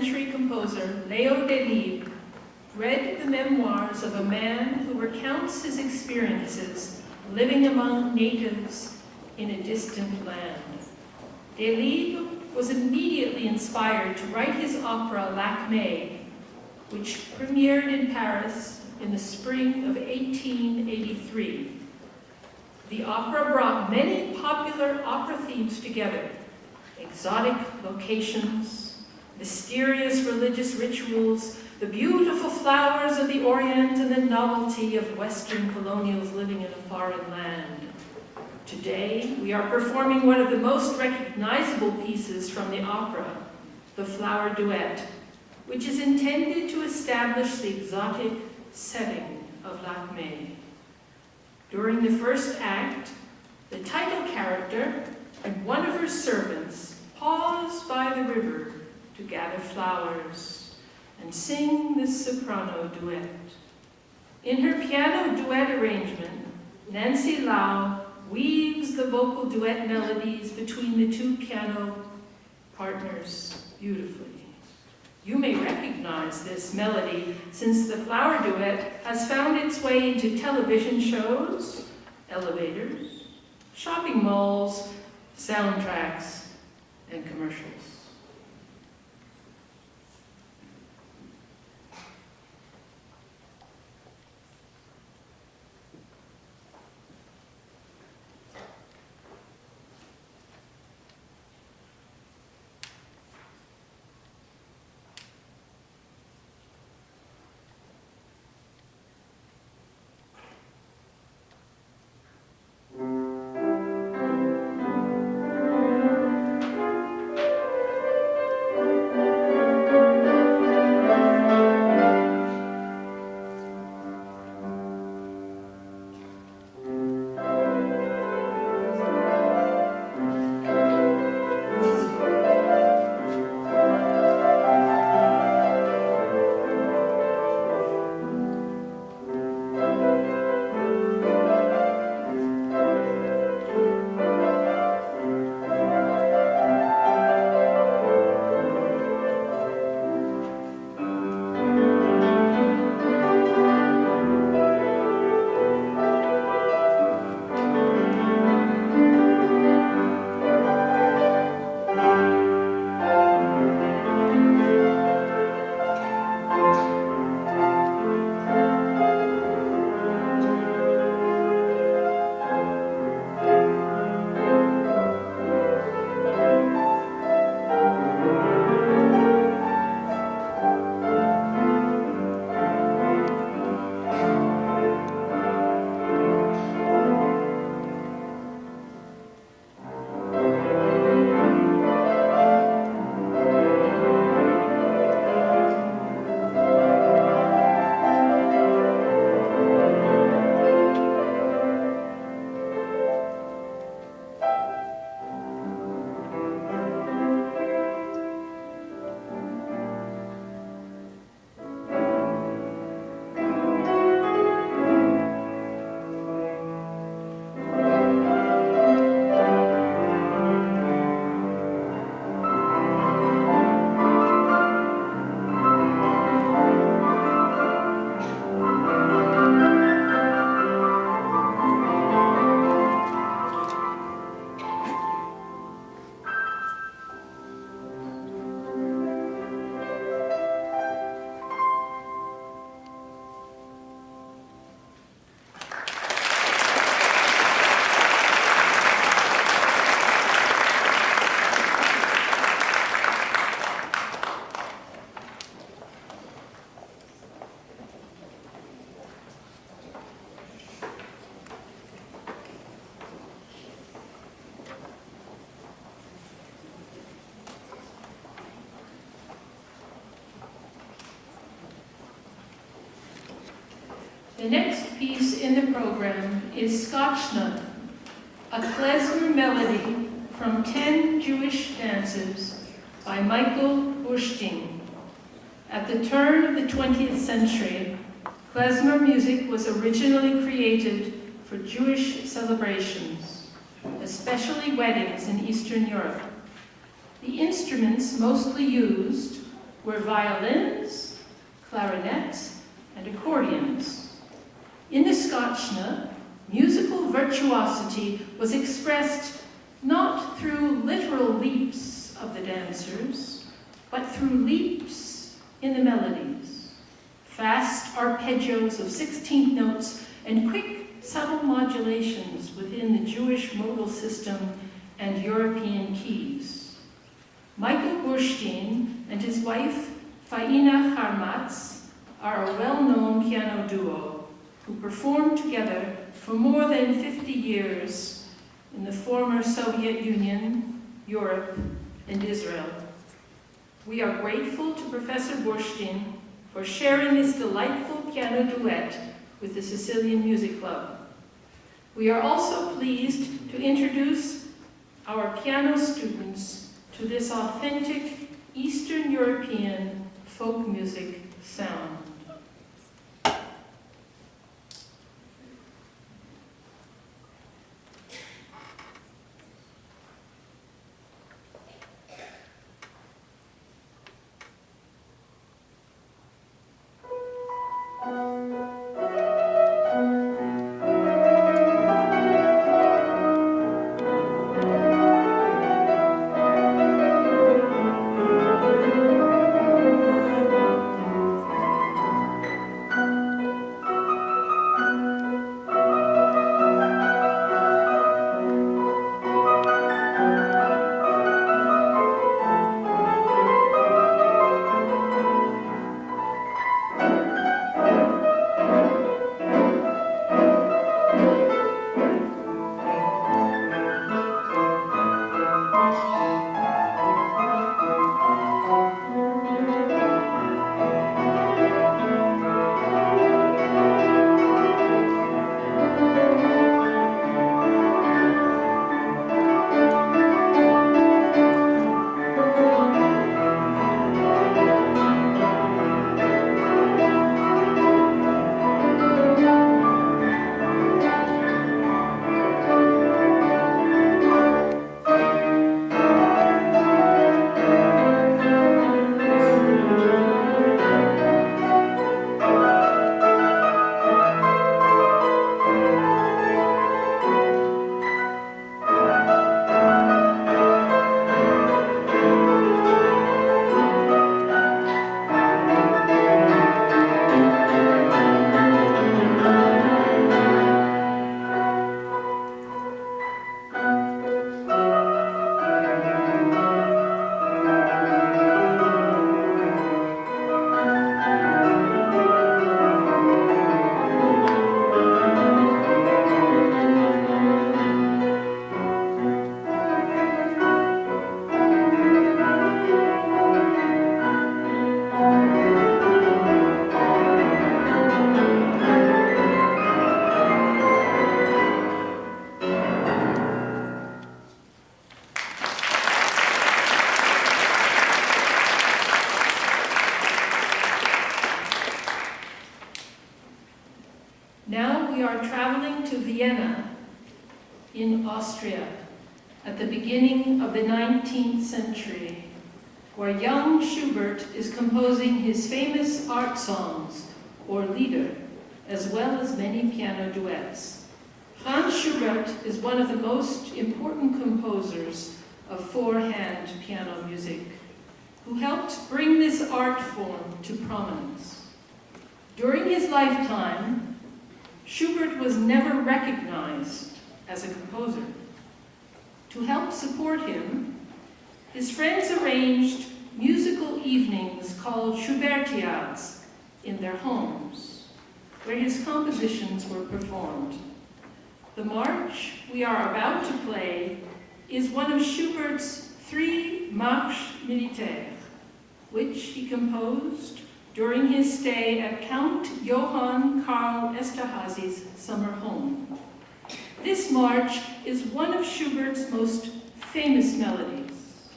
century composer Leo Delibes read the memoirs of a man who recounts his experiences living among natives in a distant land. Delibes was immediately inspired to write his opera Lakmé, which premiered in Paris in the spring of 1883. The opera brought many popular opera themes together: exotic locations, mysterious religious rituals, the beautiful flowers of the Orient, and the novelty of Western colonials living in a foreign land. Today, we are performing one of the most recognizable pieces from the opera, the Flower Duet, which is intended to establish the exotic setting of Lakmé. During the first act, the title character and one of her servants pause by the river to gather flowers and sing this soprano duet. In her piano duet arrangement, Nancy Lau weaves the vocal duet melodies between the two piano partners beautifully. You may recognize this melody since the Flower Duet has found its way into television shows, elevators, shopping malls, soundtracks, and commercials. The next piece in the program is Scotchna, a klezmer melody from 10 Jewish dances by Michael Burstein. At the turn of the 20th century, klezmer music was originally created for Jewish celebrations, especially weddings in Eastern Europe. The instruments mostly used were violins, clarinets, and accordions. In the Scotchna, musical virtuosity was expressed not through literal leaps of the dancers, but through leaps in the melodies, fast arpeggios of 16th notes and quick, subtle modulations within the Jewish modal system and European keys. Michael Burstein and his wife, Faina Harmatz, are a well-known piano duo who performed together for more than 50 years in the former Soviet Union, Europe, and Israel. We are grateful to Professor Burstein for sharing this delightful piano duet with the Sicilian Music Club. We are also pleased to introduce our piano students to this authentic Eastern European folk music sound. Now we are traveling to Vienna in Austria at the beginning of the 19th century, where young Schubert is composing his famous art songs, or Lieder, as well as many piano duets. Franz Schubert is one of the most important composers of four-hand piano music, who helped bring this art form to prominence. During his lifetime, Schubert was never recognized as a composer. To help support him, his friends arranged musical evenings called Schubertiads in their homes, where his compositions were performed. The march we are about to play is one of Schubert's 3 Marches Militaires, which he composed during his stay at Count Johann Karl Esterhazy's summer home. This march is one of Schubert's most famous melodies.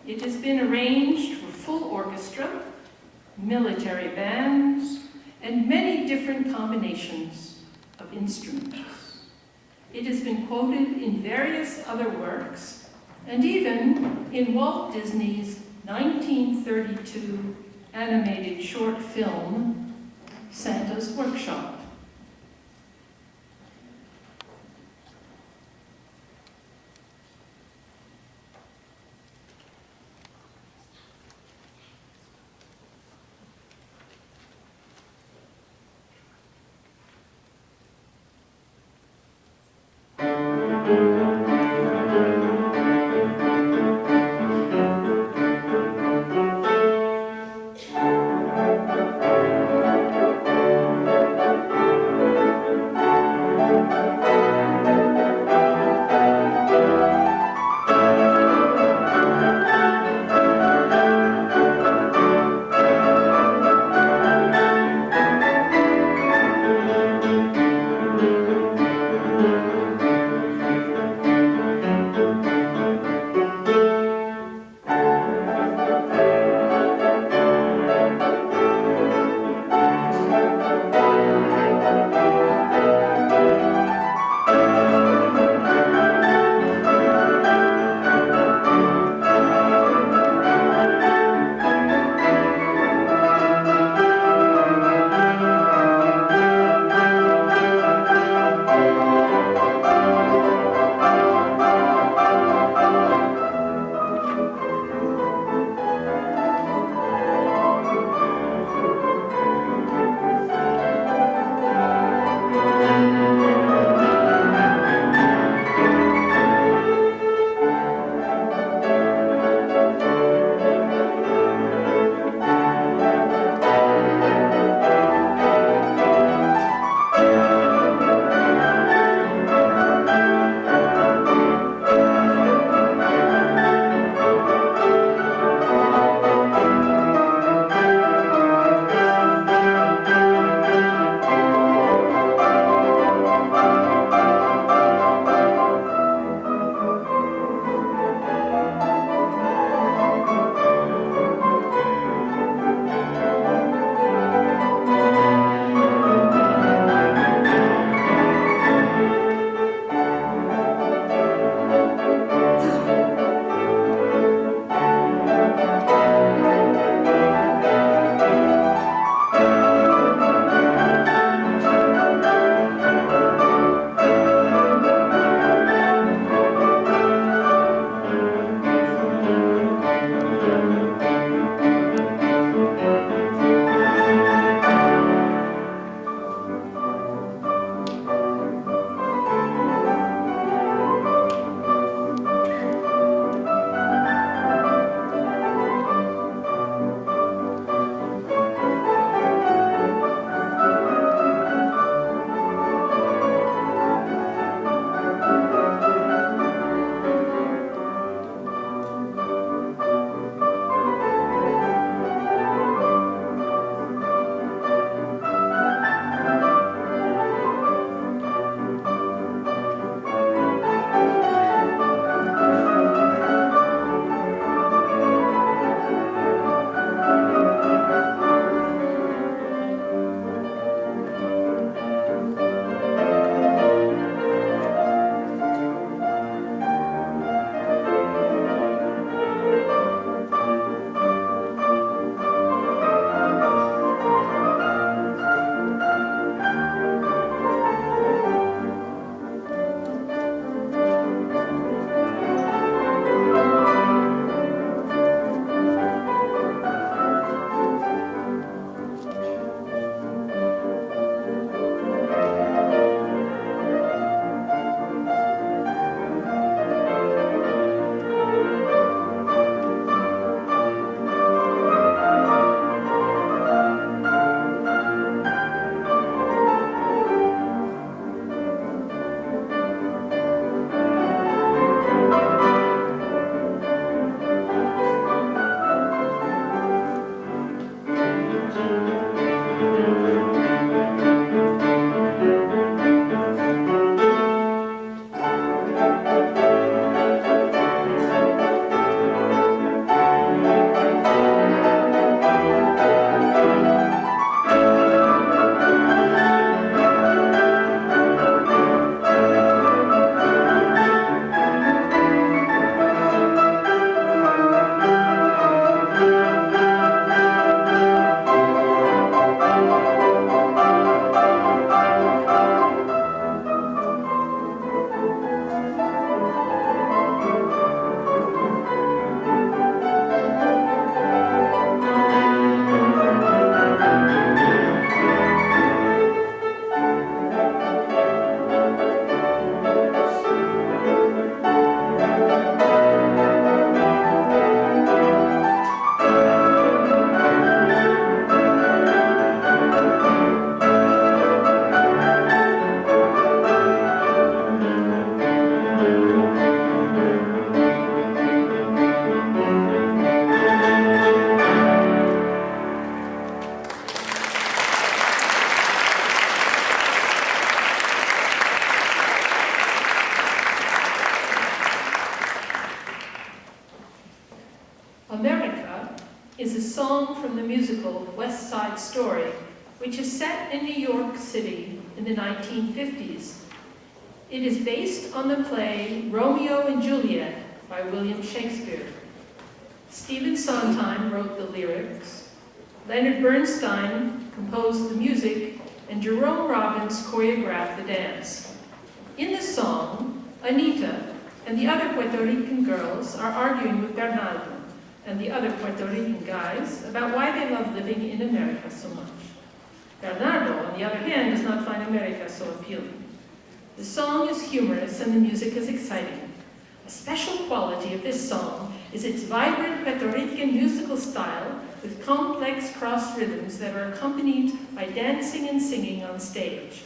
It has been arranged for full orchestra, military bands, and many different combinations of instruments. It has been quoted in various other works, and even in Walt Disney's 1932 animated short film, Santa's Workshop. song from the musical West Side Story, which is set in New York City in the 1950s. It is based on the play Romeo and Juliet by William Shakespeare. Stephen Sondheim wrote the lyrics, Leonard Bernstein composed the music, and Jerome Robbins choreographed the dance. In the song, Anita and the other Puerto Rican girls are arguing with Bernardo and the other Puerto Rican guys about why they love living in America so much. Bernardo, on the other hand, does not find America so appealing. The song is humorous and the music is exciting. A special quality of this song is its vibrant Puerto Rican musical style with complex cross rhythms that are accompanied by dancing and singing on stage.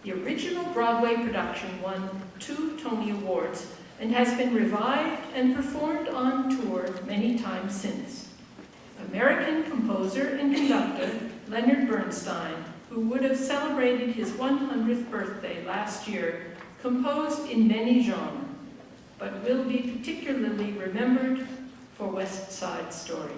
The original Broadway production won 2 Tony Awards and has been revived and performed on tour many times since. American composer and conductor Leonard Bernstein, who would have celebrated his 100th birthday last year, composed in many genres, but will be particularly remembered for West Side Story.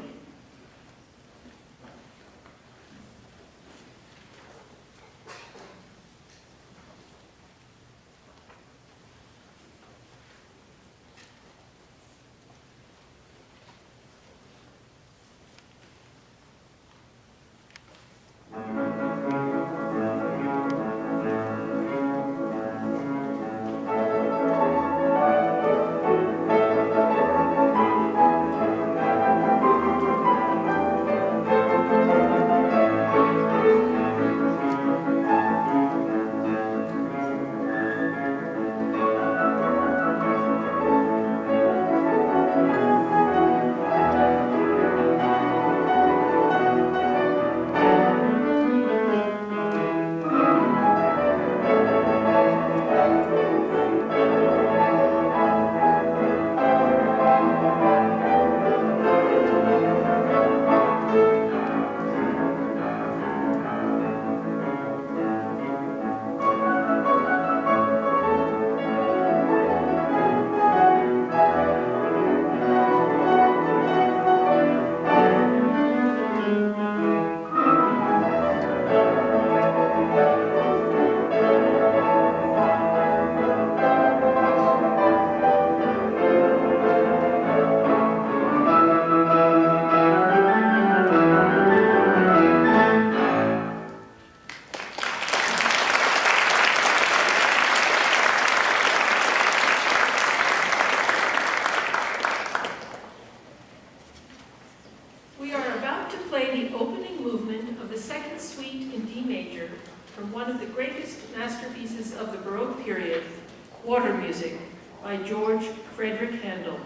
Water Music by George Frederick Handel,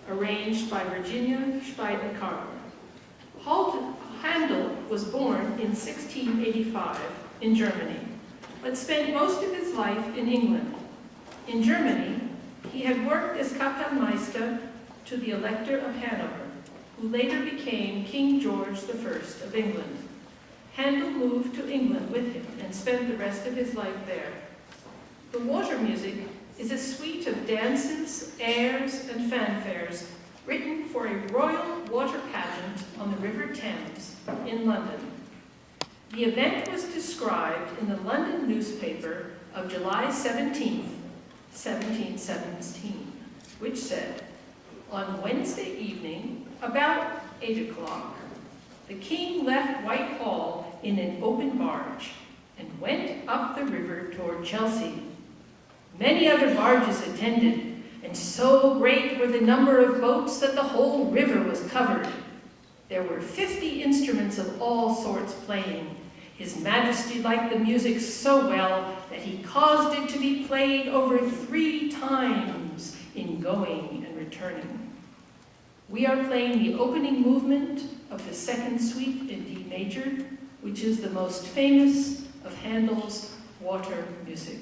arranged by Virginia Speidner-Carter. Handel was born in 1685 in Germany, but spent most of his life in England. In Germany, he had worked as Kapellmeister to the Elector of Hanover, who later became King George I of England. Handel moved to England with him and spent the rest of his life there. The Water Music is a suite of dances, airs, and fanfares written for a royal water pageant on the River Thames in London. The event was described in the London newspaper of July 17, 1717, which said, "On Wednesday evening, about 8 o'clock, the king left Whitehall in an open barge and went up the river toward Chelsea. Many other barges attended, and so great were the number of boats that the whole river was covered. There were 50 instruments of all sorts playing. His Majesty liked the music so well that he caused it to be played over 3 times in going and returning." We are playing the opening movement of the second suite in D major, which is the most famous of Handel's water music.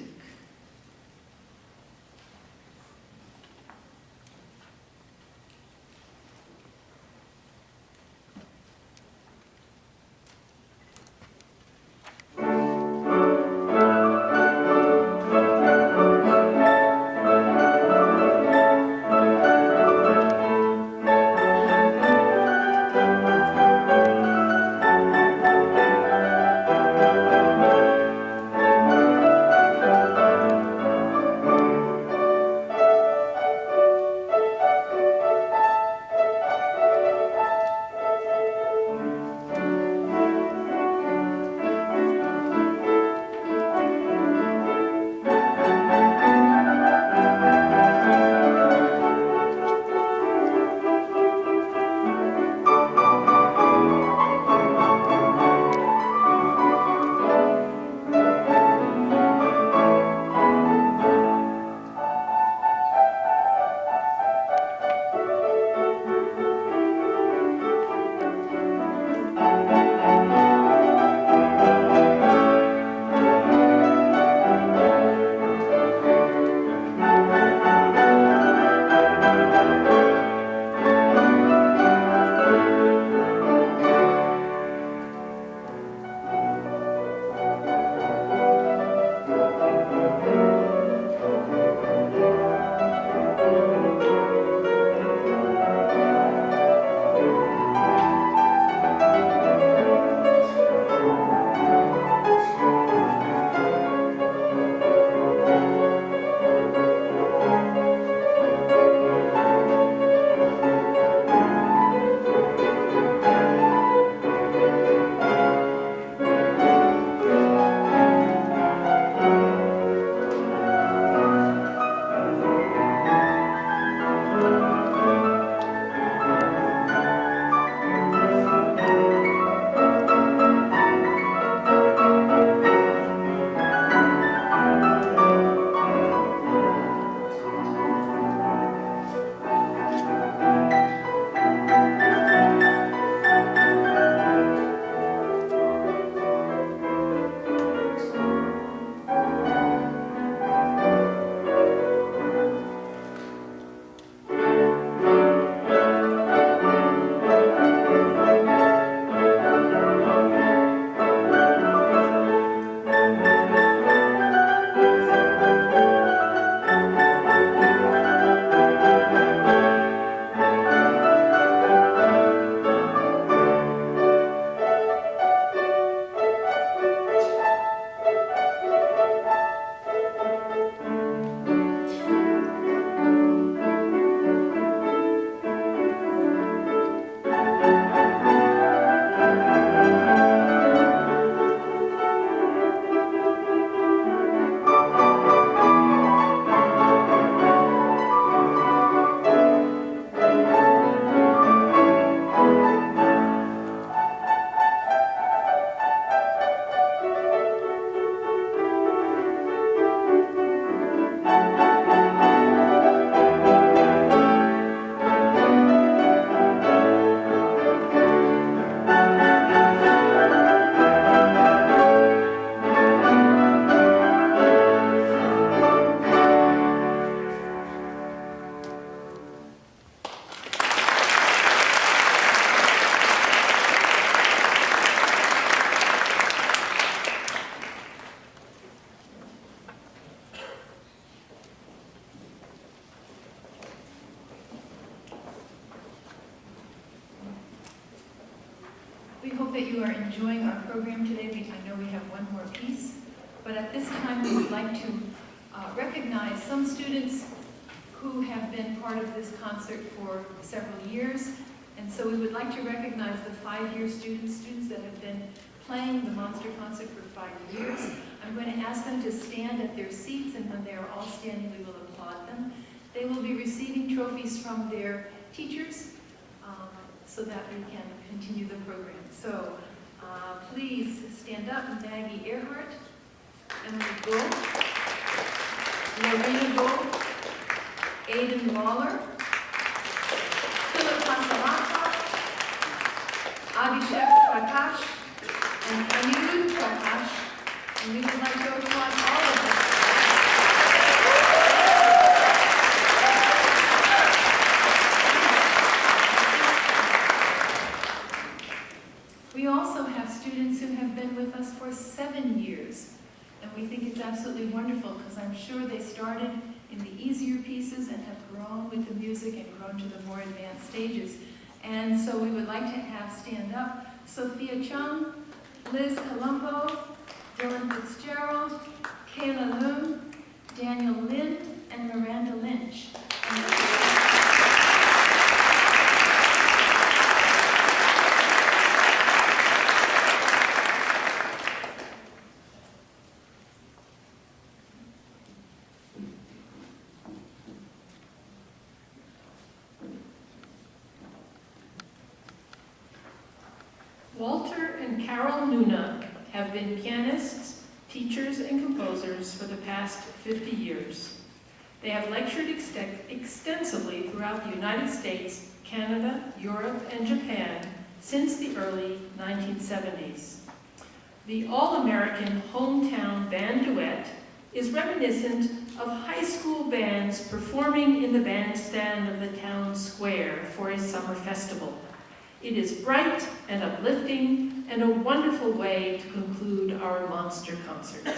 hope that you are enjoying our program today. I know we have one more piece, but at this time we would like to recognize some students who have been part of this concert for several years. And so we would like to recognize the 5-year students that have been playing the Monster Concert for 5 years. I'm going to ask them to stand at their seats, and when they are all standing, we will applaud them. They will be receiving trophies from their teachers so that we can continue the program. So please stand up. Maggie Earhart, Emily Gould, Lorena Gould, Aiden Lawler, Philip Pasarata, Abhishek Prakash, and Anirudh Prakash. And we would like to applaud all of them. We also have students who have been with us for 7 years. And we think it's absolutely wonderful because I'm sure they started in the easier pieces and have grown with the music and grown to the more advanced stages. And so we would like to have stand up Sophia Chung, Liz Colombo, Dylan Fitzgerald, Kayla Loom, Daniel Lin, and Miranda Lynch. Walter and Carol Nuna have been pianists, teachers, and composers for the past 50 years. They have lectured extensively throughout the United States, Canada, Europe, and Japan since the early 1970s. The All-American Hometown Band Duet is reminiscent of high school bands performing in the bandstand of the town square for a summer festival. It is bright and uplifting and a wonderful way to conclude our Monster Concert.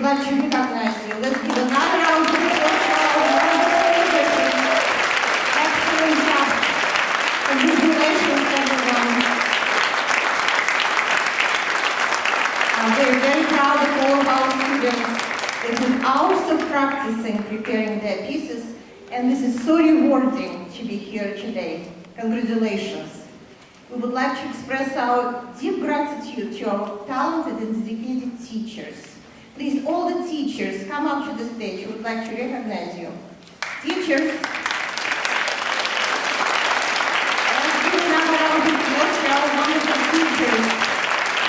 like to recognize you. Let's give another round of applause for our wonderful musicians. Excellent job. Congratulations, everyone. We're very proud of all of our students. They put hours of practicing preparing their pieces, and this is so rewarding to be here today. Congratulations. We would like to express our deep gratitude to our talented and dedicated teachers. Please, all the teachers, come up to the stage. We would like to recognize you. Teachers. Let's give another round of applause to our wonderful teachers.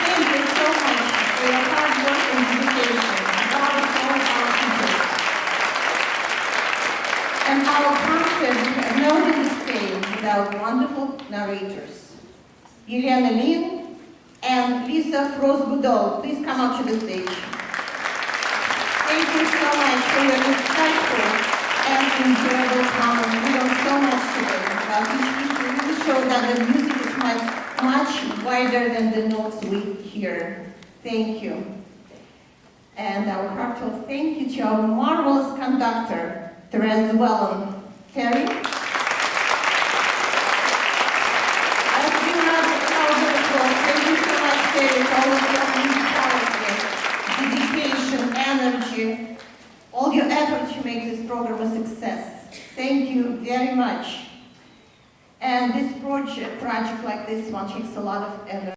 Thank you so much for your hard work and dedication. Proud of all our teachers. And our concert would have not been the same without wonderful narrators. Yelena Lin and Lisa Frost-Budol, please come up to the stage. Thank you so much for your insightful and enjoyable comments. We learned so much today about each teacher. Really show that the music is much wider than the notes we hear. Thank you. And our heartfelt thank you to our marvelous conductor, Therese Wellen. Terry? Thank you so much, Terry, for all of your musicality, dedication, energy, all your effort to make this program a success. Thank you very much. And this project like this one takes a lot of energy.